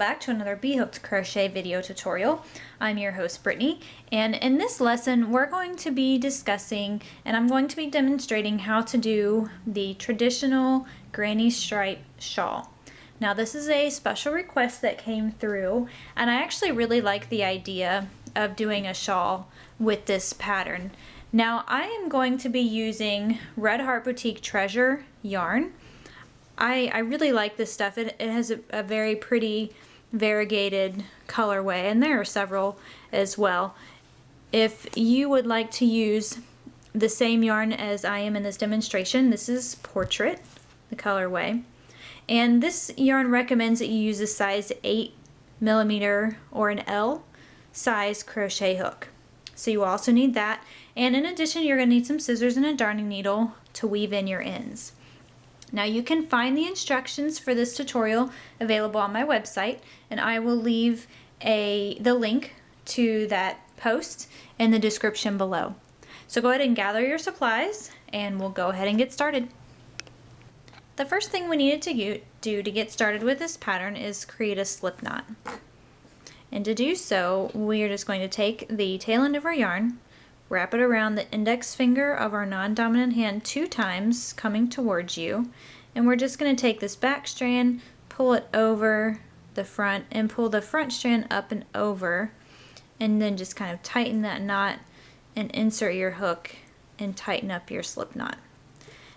back to another B.Hooked crochet video tutorial. I'm your host Brittany, and in this lesson we're going to be discussing and I'm going to be demonstrating how to do the traditional granny stripe shawl. Now this is a special request that came through, and I actually really like the idea of doing a shawl with this pattern. Now I am going to be using Red Heart Boutique Treasure yarn. I really like this stuff. It has a very pretty variegated colorway, and there are several as well. If you would like to use the same yarn as I am in this demonstration, this is Portrait, the colorway. And this yarn recommends that you use a size 8mm or an L size crochet hook. So you also need that. And in addition, you're going to need some scissors and a darning needle to weave in your ends. Now you can find the instructions for this tutorial available on my website, and I will leave the link to that post in the description below. So go ahead and gather your supplies and we'll go ahead and get started. The first thing we needed to do to get started with this pattern is create a slip knot. And to do so, we are just going to take the tail end of our yarn, wrap it around the index finger of our non-dominant hand 2 times, coming towards you, and we're just going to take this back strand, pull it over the front, and pull the front strand up and over, and then just kind of tighten that knot and insert your hook and tighten up your slip knot.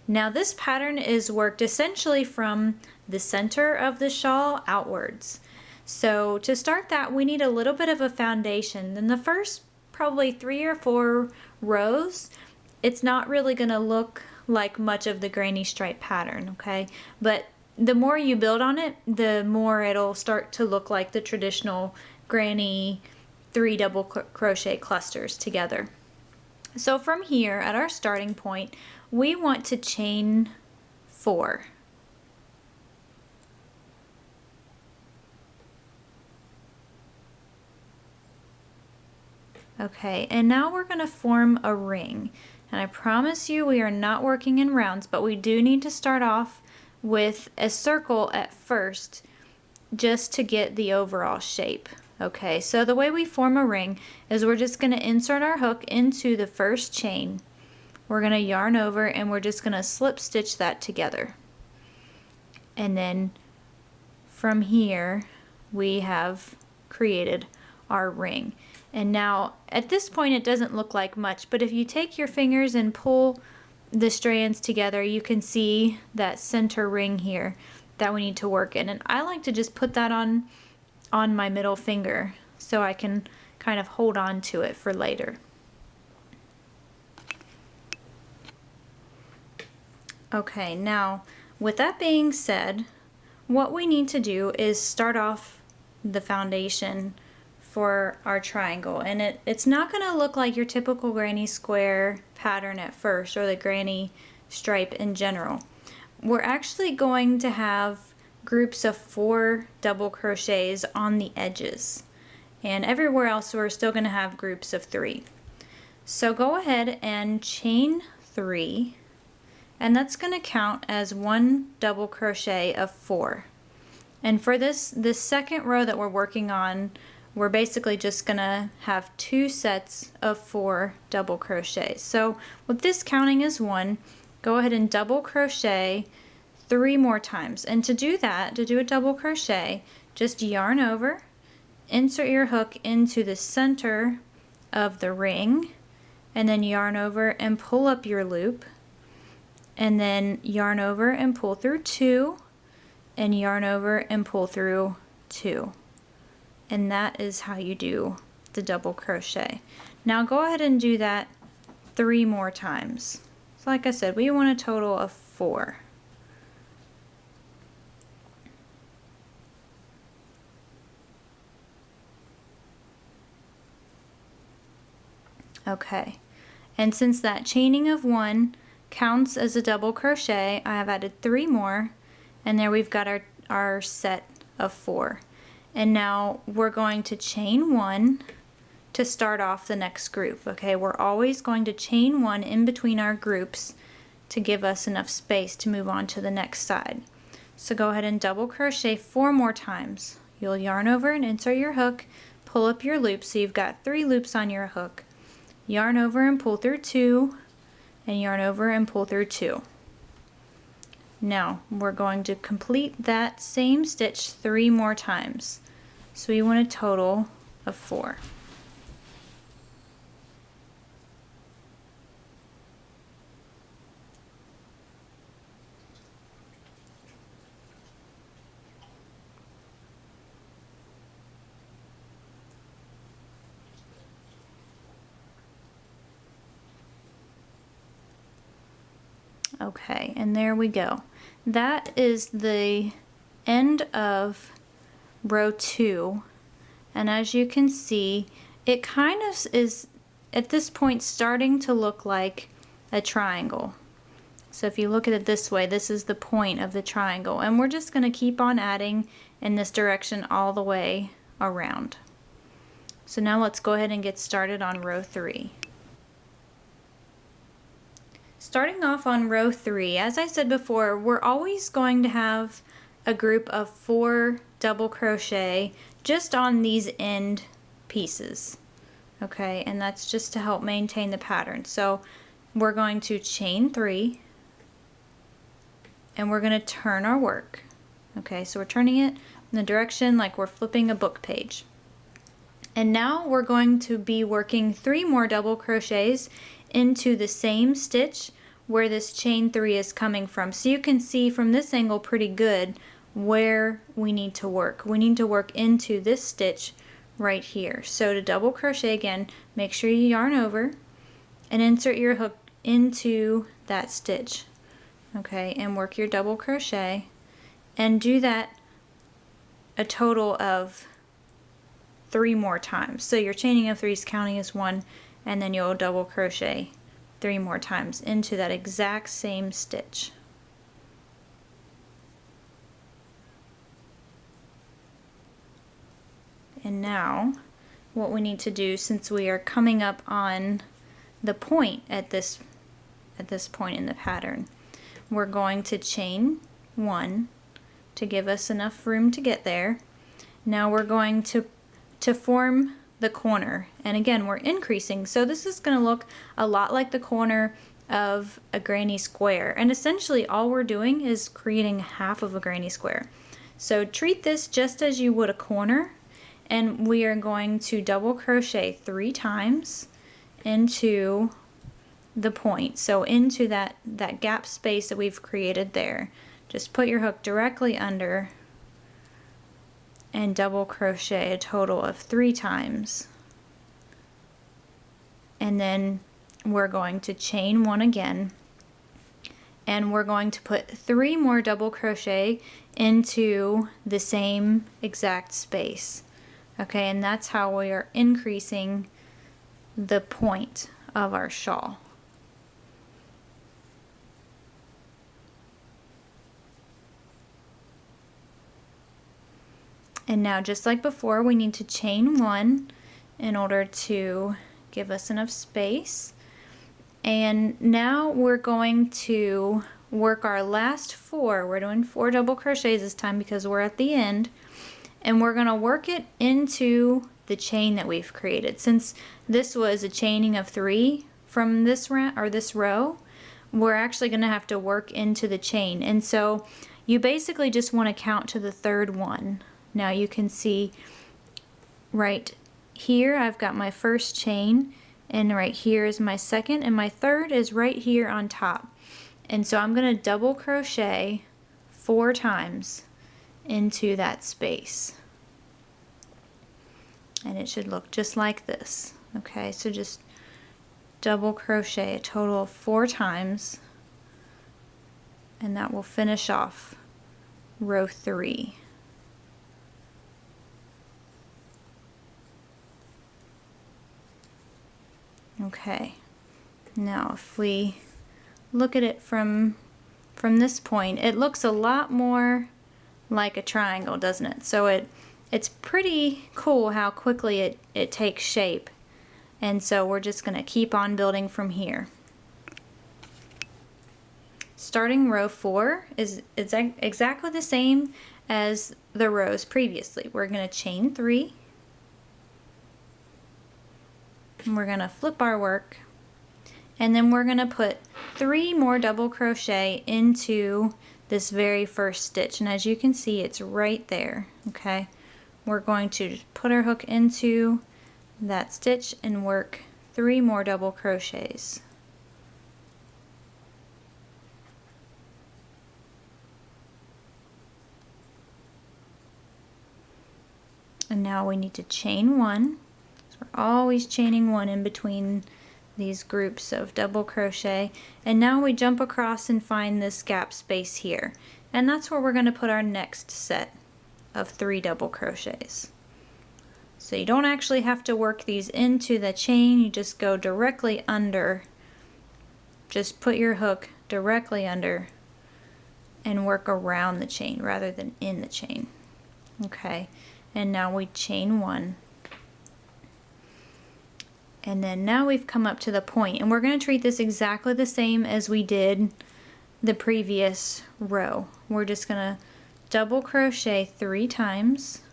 Now this pattern is worked essentially from the center of the shawl outwards. So to start that, we need a little bit of a foundation. Then the first probably 3 or 4 rows, it's not really going to look like much of the granny stripe pattern, okay? But the more you build on it, the more it'll start to look like the traditional granny 3 double crochet clusters together. So from here at our starting point, we want to chain 4. Okay, and now we're going to form a ring. And I promise you we are not working in rounds, but we do need to start off with a circle at first just to get the overall shape. Okay, so the way we form a ring is we're just going to insert our hook into the first chain. We're going to yarn over and we're just going to slip stitch that together. And then from here we have created our ring. And now at this point it doesn't look like much, but if you take your fingers and pull the strands together, you can see that center ring here that we need to work in. And I like to just put that on my middle finger so I can kind of hold on to it for later. Okay, now with that being said, what we need to do is start off the foundation for our triangle, and it's not going to look like your typical granny square pattern at first, or the granny stripe in general. We're actually going to have groups of 4 double crochets on the edges, and everywhere else we're still going to have groups of 3. So go ahead and chain 3, and that's going to count as 1 double crochet of 4. And for this second row that we're working on, we're basically just gonna have 2 sets of 4 double crochets. So with this counting as 1, go ahead and double crochet 3 more times. And to do that, to do a double crochet, just yarn over, insert your hook into the center of the ring, and then yarn over and pull up your loop, and then yarn over and pull through 2, and yarn over and pull through 2. And that is how you do the double crochet. Now go ahead and do that 3 more times. So like I said, we want a total of 4. Okay, and since that chaining of 1 counts as a double crochet, I have added 3 more, and there we've got our set of 4. And now we're going to chain 1 to start off the next group. Okay, we're always going to chain 1 in between our groups to give us enough space to move on to the next side. So go ahead and double crochet 4 more times. You'll yarn over and insert your hook, pull up your loop, so you've got 3 loops on your hook. Yarn over and pull through 2, and yarn over and pull through 2. Now we're going to complete that same stitch 3 more times. So we want a total of 4. Okay, and there we go. That is the end of row 2, and as you can see, it kind of is at this point starting to look like a triangle. So if you look at it this way, this is the point of the triangle, and we're just going to keep on adding in this direction all the way around. So now let's go ahead and get started on row 3. Starting off on row 3, as I said before, we're always going to have a group of 4 double crochet just on these end pieces. Okay, and that's just to help maintain the pattern. So we're going to chain 3, and we're going to turn our work. Okay, so we're turning it in the direction like we're flipping a book page. And now we're going to be working 3 more double crochets into the same stitch where this chain 3 is coming from. So you can see from this angle pretty good where we need to work. We need to work into this stitch right here. So to double crochet again, make sure you yarn over and insert your hook into that stitch. Okay, and work your double crochet and do that a total of 3 more times. So your chaining of 3 is counting as 1, and then you'll double crochet 3 more times into that exact same stitch. And now what we need to do, since we are coming up on the point at this point in the pattern, we're going to chain 1 to give us enough room to get there. Now we're going to form the corner, and again we're increasing, so this is going to look a lot like the corner of a granny square, and essentially all we're doing is creating half of a granny square. So treat this just as you would a corner, and we are going to double crochet 3 times into the point, so into that gap space that we've created there. Just put your hook directly under and double crochet a total of 3 times, and then we're going to chain 1 again, and we're going to put 3 more double crochet into the same exact space. Okay, and that's how we are increasing the point of our shawl. And now, just like before, we need to chain 1 in order to give us enough space. And now we're going to work our last 4. We're doing 4 double crochets this time because we're at the end. And we're going to work it into the chain that we've created. Since this was a chaining of 3 from this row, we're actually going to have to work into the chain. And so you basically just want to count to the 3rd one. Now you can see right here I've got my first chain, and right here is my second, and my 3rd is right here on top. And so I'm going to double crochet 4 times into that space. And it should look just like this. Okay, so just double crochet a total of 4 times, and that will finish off row 3. Okay, now if we look at it from this point, it looks a lot more like a triangle, doesn't it? So it's pretty cool how quickly it takes shape, and so we're just going to keep on building from here. starting row 4 is exactly the same as the rows previously. We're going to chain 3, and we're going to flip our work, and then we're going to put 3 more double crochet into this very first stitch, and as you can see, it's right there. Okay, we're going to put our hook into that stitch and work 3 more double crochets. And now we need to chain 1. So we're always chaining 1 in between these groups of double crochet, and now we jump across and find this gap space here, and that's where we're going to put our next set of 3 double crochets. So you don't actually have to work these into the chain, you just go directly under. Just put your hook directly under and work around the chain rather than in the chain. Okay, and now we chain 1. And then now we've come up to the point, and we're going to treat this exactly the same as we did the previous row. We're just going to double crochet 3 times.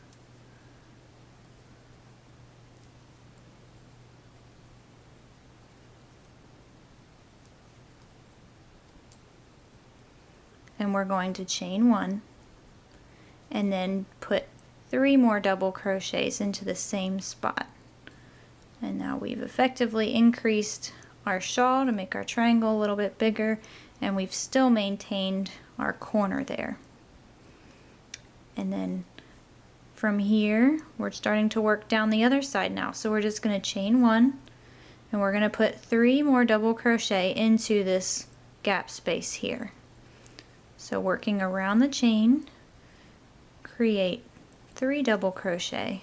And we're going to chain 1 and then put 3 more double crochets into the same spot. And now we've effectively increased our shawl to make our triangle a little bit bigger, and we've still maintained our corner there. And then from here, we're starting to work down the other side now. So we're just going to chain 1, and we're going to put 3 more double crochet into this gap space here. So working around the chain, create 3 double crochet.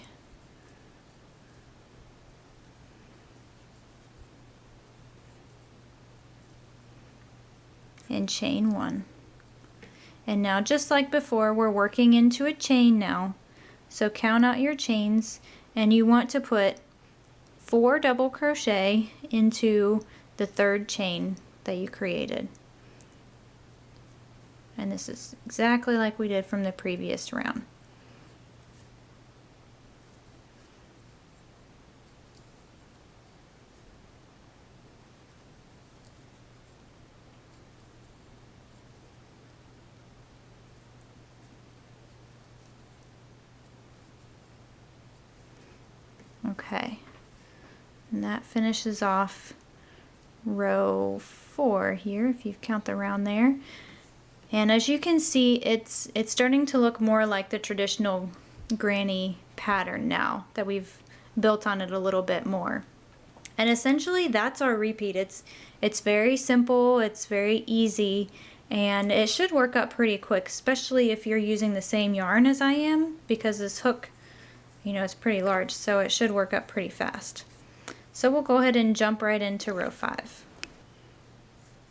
And chain 1. And now just like before, we're working into a chain now. So count out your chains, and you want to put 4 double crochet into the 3rd chain that you created. And this is exactly like we did from the previous round. Okay, and that finishes off row 4 here, if you count the round there. And as you can see, it's starting to look more like the traditional granny pattern now that we've built on it a little bit more. And essentially that's our repeat. It's very simple, it's very easy, and it should work up pretty quick, especially if you're using the same yarn as I am, because this hook, you know, it's pretty large, so it should work up pretty fast. So we'll go ahead and jump right into row 5.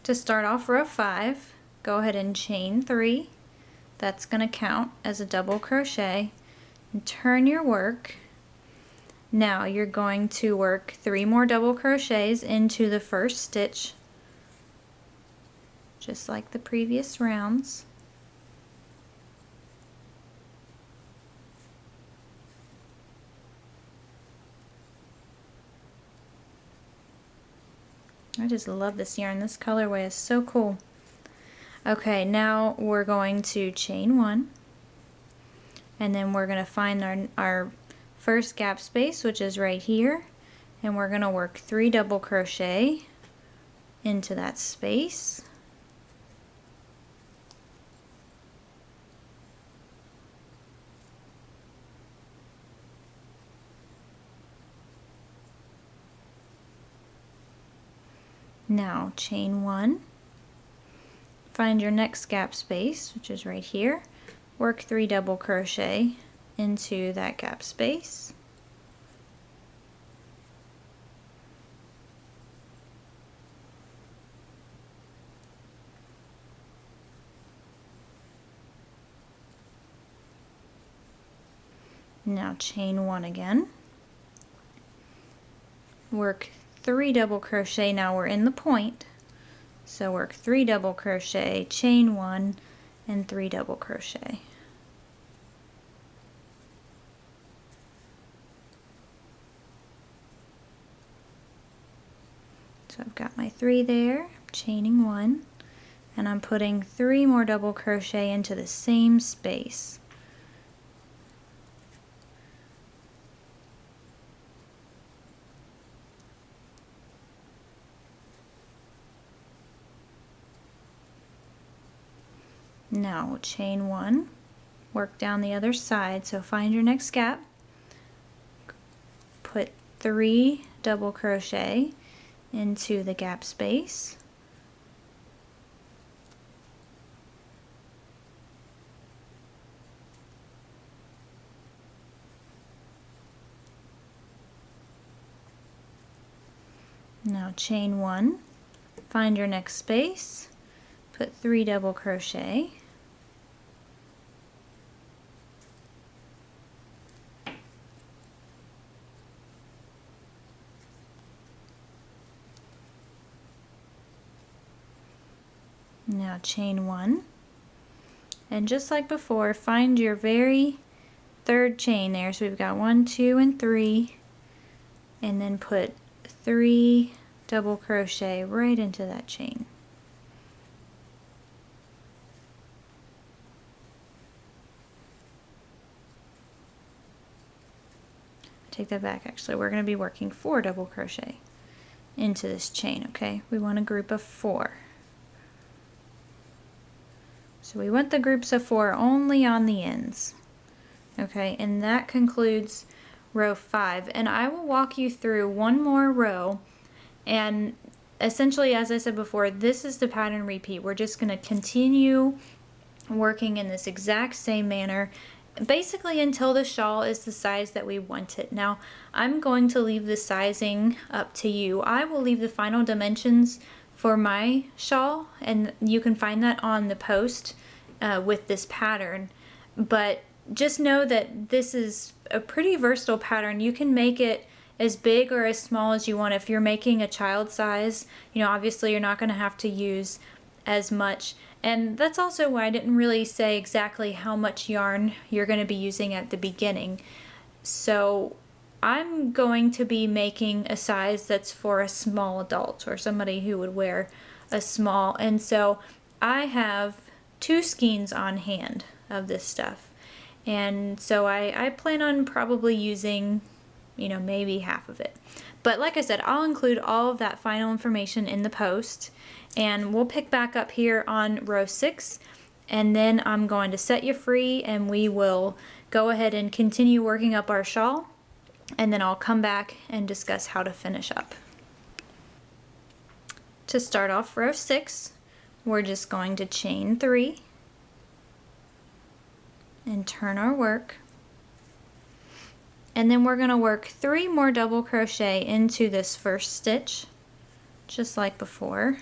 To start off row 5, go ahead and chain 3. That's going to count as a double crochet, and turn your work. Now you're going to work 3 more double crochets into the first stitch, just like the previous rounds. I just love this yarn. This colorway is so cool. Okay, now we're going to chain 1, and then we're going to find our first gap space, which is right here, and we're going to work 3 double crochet into that space. Now chain 1, find your next gap space, which is right here, work 3 double crochet into that gap space. Now chain 1 again, work 3 double crochet. Now we're in the point, So work 3 double crochet, chain 1, and 3 double crochet. So I've got my 3 there, chaining 1, and I'm putting 3 more double crochet into the same space. Now we'll chain 1, work down the other side, so find your next gap, put 3 double crochet into the gap space, now chain 1, find your next space, put 3 double crochet, now chain 1, and just like before, find your very third chain there. So we've got 1, 2, and 3, and then put 3 double crochet right into that chain. Take that back, actually. We're going to be working 4 double crochet into this chain, okay? We want a group of 4. So we want the groups of 4 only on the ends, okay? And that concludes row 5. And I will walk you through one more row, and essentially, as I said before, this is the pattern repeat. We're just going to continue working in this exact same manner, basically until the shawl is the size that we want it. Now, I'm going to leave the sizing up to you. I will leave the final dimensions for my shawl, and you can find that on the post with this pattern. But just know that this is a pretty versatile pattern. You can make it as big or as small as you want. If you're making a child size, you know, obviously you're not going to have to use as much. And that's also why I didn't really say exactly how much yarn you're going to be using at the beginning. So I'm going to be making a size that's for a small adult or somebody who would wear a small. And so I have 2 skeins on hand of this stuff. And so I plan on probably using, you know, maybe half of it. But like I said, I'll include all of that final information in the post, and we'll pick back up here on row 6, and then I'm going to set you free and we will go ahead and continue working up our shawl, and then I'll come back and discuss how to finish up. To start off row 6, we're just going to chain 3 and turn our work. And then we're going to work 3 more double crochet into this first stitch, just like before.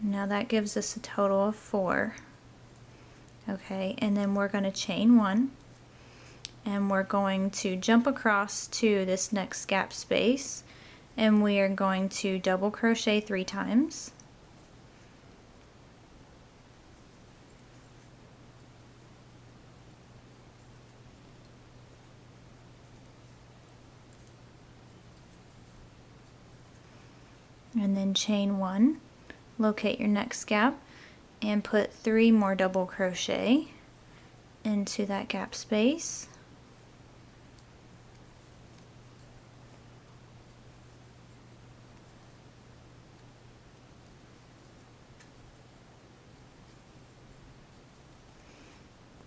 Now that gives us a total of 4. Okay, and then we're going to chain 1, and we're going to jump across to this next gap space, and we are going to double crochet 3 times. And then chain 1, locate your next gap, and put 3 more double crochet into that gap space.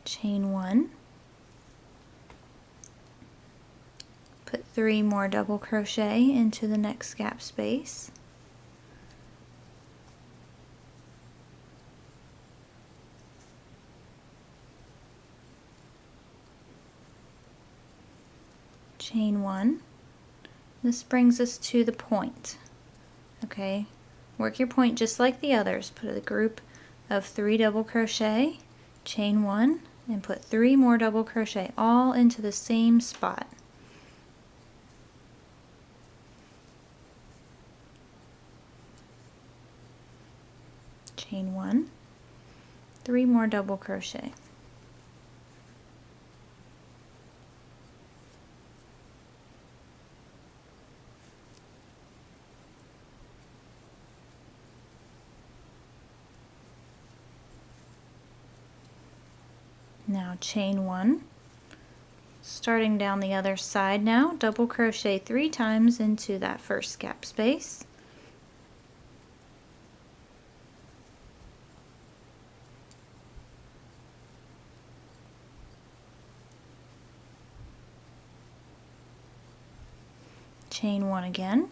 Chain 1, put 3 more double crochet into the next gap space. Chain 1. This brings us to the point. Okay, work your point just like the others. Put a group of 3 double crochet, chain 1, and put 3 more double crochet all into the same spot. Chain 1, 3 more double crochet. Now chain 1, starting down the other side now, double crochet 3 times into that first gap space. Chain 1 again,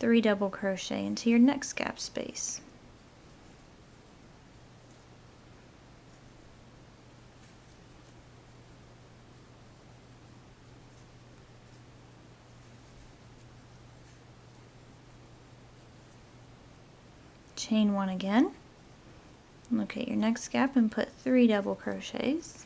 3 double crochet into your next gap space. Chain 1 again, look at your next gap and put 3 double crochets.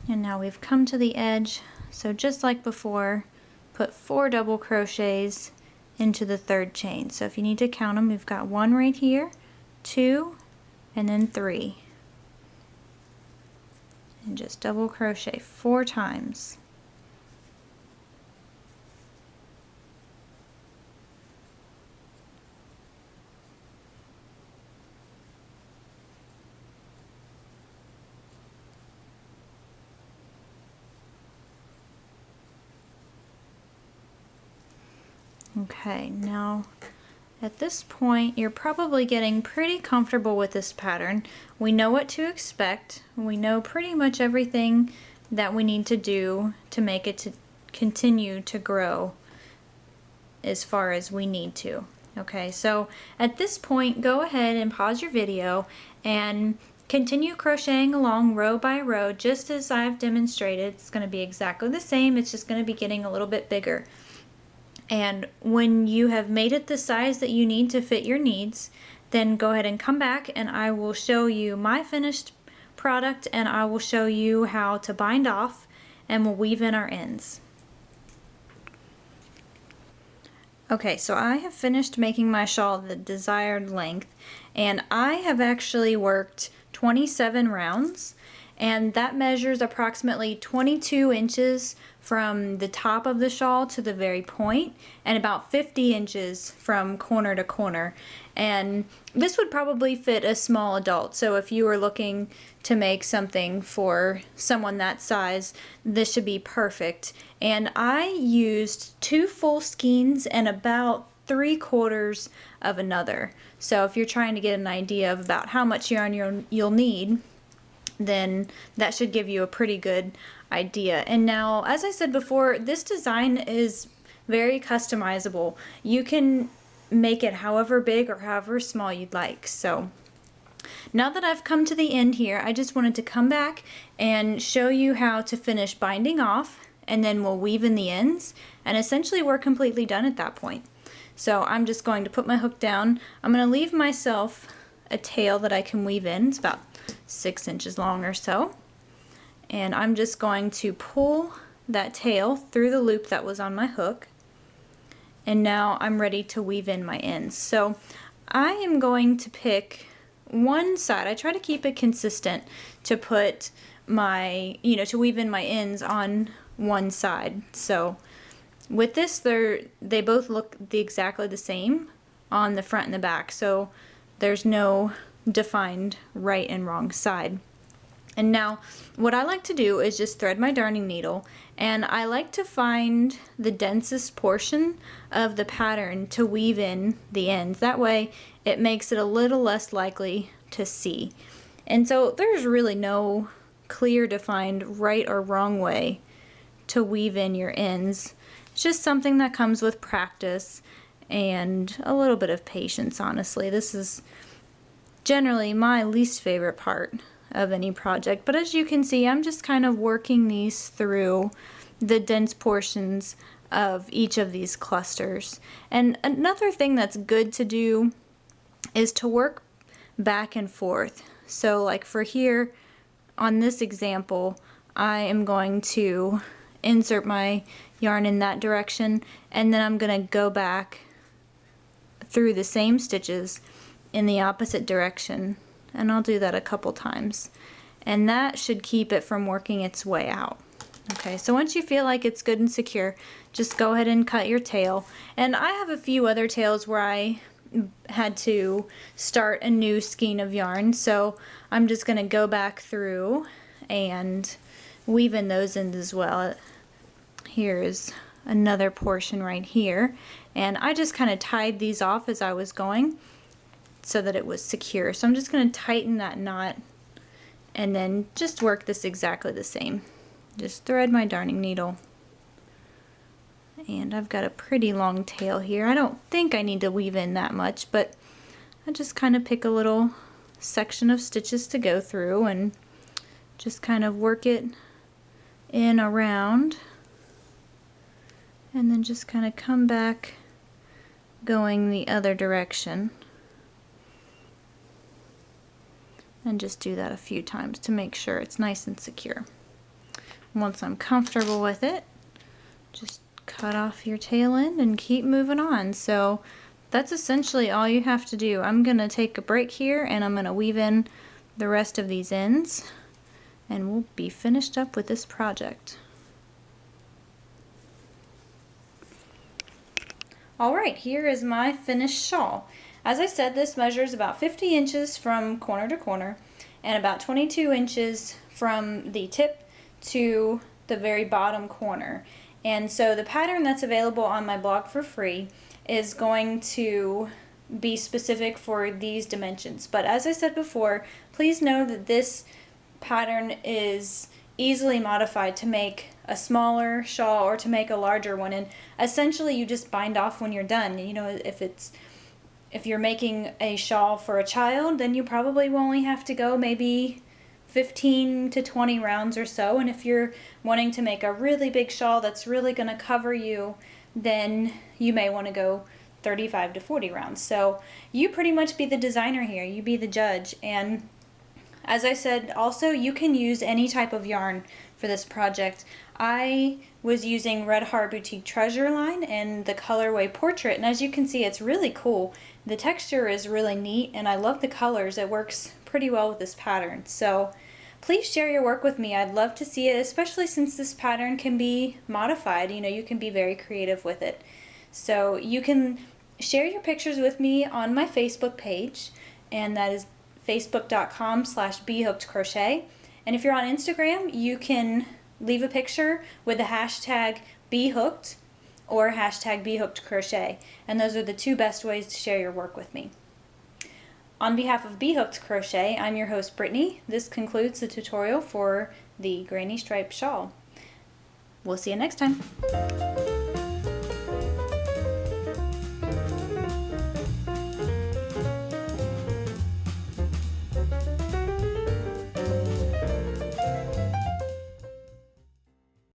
And now we've come to the edge, so just like before, put 4 double crochets into the third chain. So if you need to count them, we've got 1 right here, 2, and then 3. And just double crochet 4 times. Okay, now at this point you're probably getting pretty comfortable with this pattern. We know what to expect. We know pretty much everything that we need to do to make it to continue to grow as far as we need to. Okay, so at this point go ahead and pause your video and continue crocheting along row by row just as I've demonstrated. It's going to be exactly the same, it's just going to be getting a little bit bigger. And when you have made it the size that you need to fit your needs, then go ahead and come back and I will show you my finished product and I will show you how to bind off and we'll weave in our ends. Okay, so I have finished making my shawl the desired length and I have actually worked 27 rounds and that measures approximately 22 inches from the top of the shawl to the very point and about 50 inches from corner to corner. And this would probably fit a small adult, so if you were looking to make something for someone that size, this should be perfect. And I used 2 full skeins and about 3/4 of another. So if you're trying to get an idea of about how much yarn you'll need, then that should give you a pretty good idea. And now, as I said before, this design is very customizable. You can make it however big or however small you'd like. So now that I've come to the end here, I just wanted to come back and show you how to finish binding off, and then we'll weave in the ends, and essentially we're completely done at that point. So I'm just going to put my hook down. I'm going to leave myself a tail that I can weave in. It's about 6 inches long or so. And I'm just going to pull that tail through the loop that was on my hook. And now I'm ready to weave in my ends. So I am going to pick one side. I try to keep it consistent to put my, to weave in my ends on one side. So with this, they both look exactly the same on the front and the back. So there's no defined right and wrong side. And now what I like to do is just thread my darning needle, and I like to find the densest portion of the pattern to weave in the ends. That way it makes it a little less likely to see. And so there's really no clear defined right or wrong way to weave in your ends. It's just something that comes with practice and a little bit of patience, honestly. This is generally my least favorite part of any project, but as you can see, I'm just kind of working these through the dense portions of each of these clusters. And another thing that's good to do is to work back and forth. So like for here on this example, I am going to insert my yarn in that direction, and then I'm going to go back through the same stitches in the opposite direction, and I'll do that a couple times, and that should keep it from working its way out. Okay, so once you feel like it's good and secure, just go ahead and cut your tail. And I have a few other tails where I had to start a new skein of yarn, so I'm just going to go back through and weave in those ends as well. Here's another portion right here, and I just kind of tied these off as I was going so that it was secure. So I'm just going to tighten that knot and then just work this exactly the same. Just thread my darning needle, and I've got a pretty long tail here. I don't think I need to weave in that much, but I just kind of pick a little section of stitches to go through and just kind of work it in around, and then just kind of come back going the other direction, and just do that a few times to make sure it's nice and secure. Once I'm comfortable with it, just cut off your tail end and keep moving on. So that's essentially all you have to do. I'm going to take a break here, and I'm going to weave in the rest of these ends, and we'll be finished up with this project. Alright, here is my finished shawl. As I said, this measures about 50 inches from corner to corner and about 22 inches from the tip to the very bottom corner. And so the pattern that's available on my blog for free is going to be specific for these dimensions. But as I said before, please know that this pattern is easily modified to make a smaller shawl or to make a larger one, and essentially you just bind off when you're done. You know, if you're making a shawl for a child, then you probably will only have to go maybe 15 to 20 rounds or so, and if you're wanting to make a really big shawl that's really going to cover you, then you may want to go 35 to 40 rounds. So you pretty much be the designer here, you be the judge. And as I said, also you can use any type of yarn for this project. I was using Red Heart Boutique Treasure line and the colorway Portrait, and as you can see, it's really cool. The texture is really neat, and I love the colors. It works pretty well with this pattern. So please share your work with me. I'd love to see it, especially since this pattern can be modified. You know, you can be very creative with it. So you can share your pictures with me on my Facebook page, and that is facebook.com/BHookedCrochet. And if you're on Instagram, you can leave a picture with the hashtag B.Hooked or hashtag B.HookedCrochet. And those are the two best ways to share your work with me. On behalf of B.Hooked Crochet, I'm your host Brittany. This concludes the tutorial for the Granny Stripe Shawl. We'll see you next time.